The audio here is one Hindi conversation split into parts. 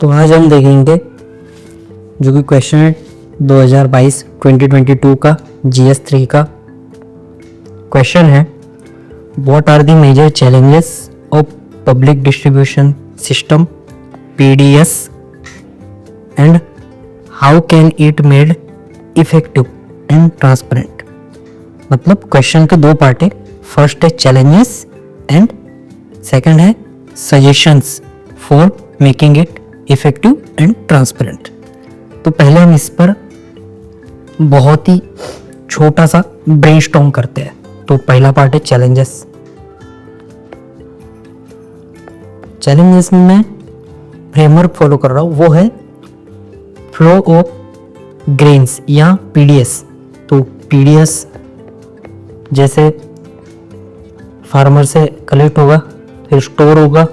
तो आज हम देखेंगे जो कि क्वेश्चन है 2022 का GS 3 का क्वेश्चन है, what are the major challenges of public distribution system PDS and how can it made effective and transparent. मतलब क्वेश्चन के दो पार्ट है, फर्स्ट है चैलेंजेस एंड सेकंड है suggestions for making it effective and transparent. तो पहले हम इस पर बहुत ही छोटा सा ब्रेनस्टॉर्म करते हैं। तो पहला पार्ट है चैलेंजेस। चैलेंजेस में मैं फ्रेमवर्क फॉलो कर रहा हूँ, वो है फ्लो ऑफ ग्रेन्स या PDS। तो PDS जैसे फार्मर से कलेक्ट होगा, फिर स्टोर होगा,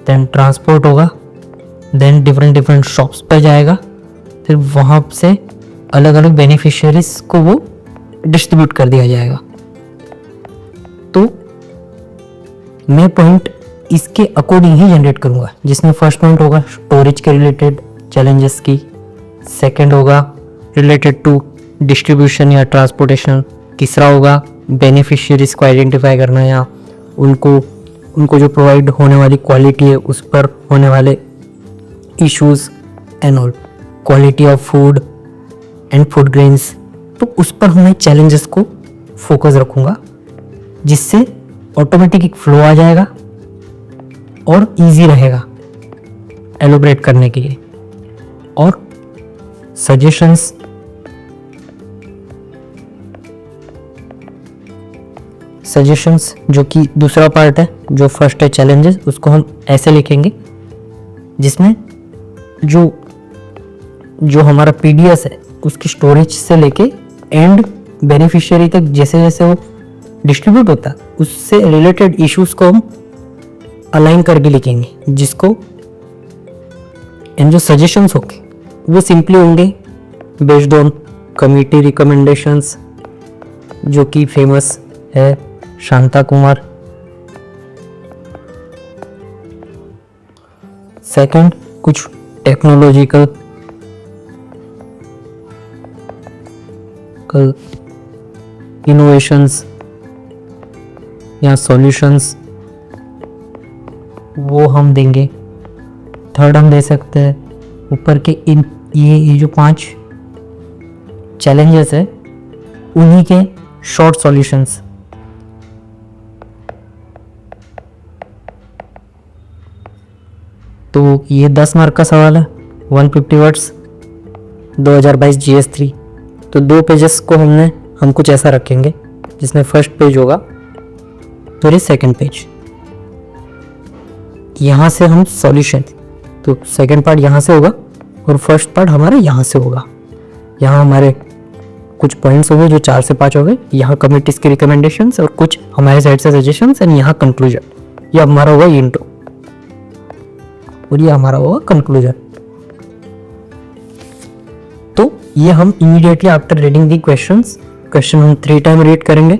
देन ट्रांसपोर्ट होगा, देन डिफरेंट शॉप्स पे जाएगा, फिर वहाँ से अलग अलग बेनिफिशियरीज को वो डिस्ट्रीब्यूट कर दिया जाएगा। तो मैं पॉइंट इसके अकॉर्डिंग ही जनरेट करूँगा, जिसमें फर्स्ट पॉइंट होगा स्टोरेज के रिलेटेड चैलेंजेस की, सेकंड होगा रिलेटेड टू डिस्ट्रीब्यूशन या ट्रांसपोर्टेशन, तीसरा होगा बेनिफिशियरीज को आइडेंटिफाई करना या उनको जो प्रोवाइड होने वाली क्वालिटी है उस पर होने वाले issues and all, quality of food and food grains. तो उस पर मैं चैलेंजेस को फोकस रखूँगा, जिससे ऑटोमेटिक एक फ्लो आ जाएगा और इजी रहेगा एलोबरेट करने के लिए। और सजेशंस जो कि दूसरा पार्ट है, जो फर्स्ट है चैलेंजेस, उसको हम ऐसे लिखेंगे जिसमें जो हमारा PDS है उसकी स्टोरेज से लेके एंड बेनिफिशियरी तक जैसे जैसे वो डिस्ट्रीब्यूट होता है उससे रिलेटेड इश्यूज को हम अलाइन करके लिखेंगे, जिसको एंड जो सजेशंस होंगे वो सिंपली होंगे बेस्ड ऑन कमिटी रिकमेंडेशंस, जो कि फेमस है शांता कुमार। सेकंड कुछ टेक्नोलॉजिकल इनोवेशंस या सॉल्यूशंस, वो हम देंगे। थर्ड हम दे सकते हैं ऊपर के ये जो 5 चैलेंजेस है उन्हीं के शॉर्ट सॉल्यूशंस। तो ये 10 मार्क का सवाल है, 150 वर्ड्स, 2022 GS 3। तो 2 पेजेस को हम कुछ ऐसा रखेंगे, जिसमें फर्स्ट पेज होगा तो ये सेकंड पेज, यहाँ से हम सॉल्यूशन, तो सेकंड पार्ट यहाँ से होगा और फर्स्ट पार्ट हमारा यहाँ से होगा। यहाँ हमारे कुछ पॉइंट्स हो गए जो 4 से 5 हो गए, यहाँ कमिटीज की रिकमेंडेशंस और कुछ हमारे साइड से सजेशंस एंड यहाँ कंक्लूजन। ये हमारा होगा इंट्रो और ये हमारा होगा कंक्लूजन। तो ये हम immediately after reading the question हम 3 टाइम रीड करेंगे,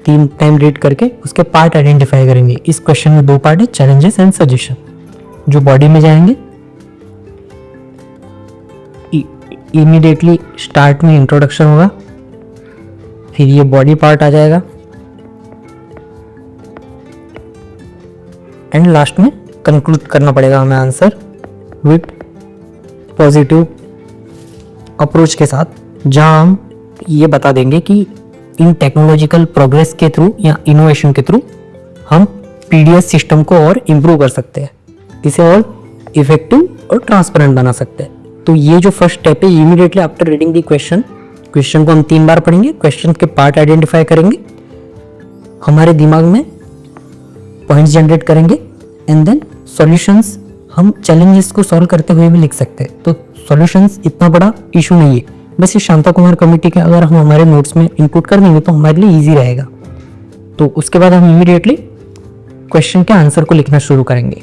3 टाइम रीड करके उसके पार्ट आइडेंटिफाई करेंगे। इस क्वेश्चन में 2 पार्ट है, चैलेंजेस एंड सजेशन। जो बॉडी में जाएंगे, इमीडिएटली स्टार्ट में इंट्रोडक्शन होगा, फिर ये बॉडी पार्ट आ जाएगा एंड लास्ट में कंक्लूड करना पड़ेगा हमें आंसर विथ पॉजिटिव अप्रोच के साथ, जहां हम ये बता देंगे कि इन टेक्नोलॉजिकल प्रोग्रेस के थ्रू या इनोवेशन के थ्रू हम PDS सिस्टम को और इम्प्रूव कर सकते हैं, इसे और इफेक्टिव और ट्रांसपेरेंट बना सकते हैं। तो ये जो फर्स्ट स्टेप है, immediately after reading the question को हम 3 बार पढ़ेंगे, क्वेश्चन के पार्ट आइडेंटिफाई करेंगे, हमारे दिमाग में पॉइंट्स जनरेट करेंगे एंड देन सॉल्यूशंस हम चैलेंजेस को सॉल्व करते हुए भी लिख सकते हैं। तो सॉल्यूशंस इतना बड़ा इशू नहीं है, बस ये शांता कुमार कमेटी के अगर हम हमारे नोट्स में इनपुट कर देंगे तो हमारे लिए इजी रहेगा। तो उसके बाद हम इमीडिएटली क्वेश्चन के आंसर को लिखना शुरू करेंगे।